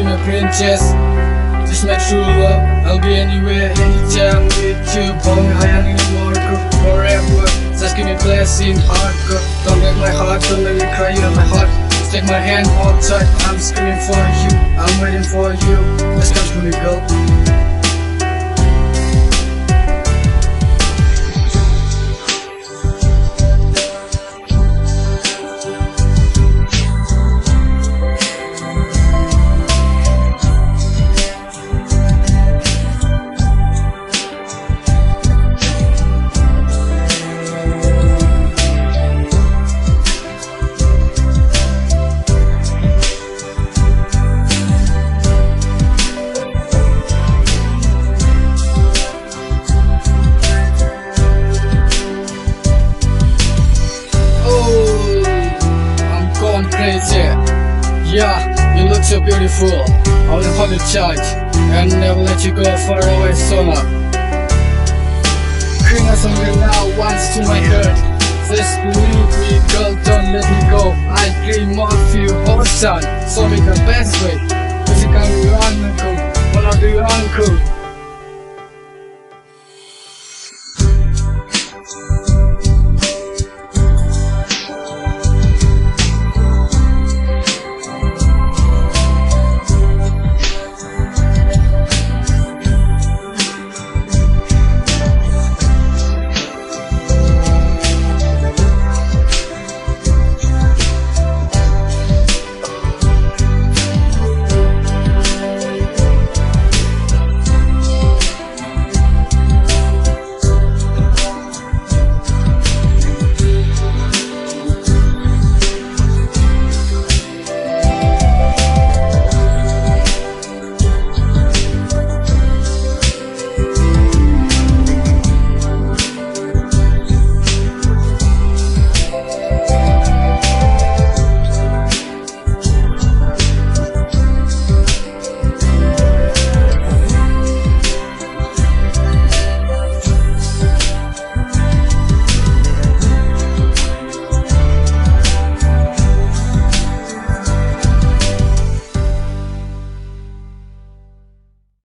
be my princess. This is my true love. I'll be anywhere, anytime with you. Bong hayang immortal forever. Just give me blessing, hardcore. Don't break my heart, don't let me cry on my heart. Just take my hand, hold tight. I'm screaming for you, I'm waiting for you. Let's come to me, girl. Yeah, you look so beautiful. I will hold you tight and never let you go far away, summer. Bring us on me now, once to my heart. Just believe me, girl, don't let me go. I dream of you all the time, so make the best way. Cause you can be uncle, one of the uncle.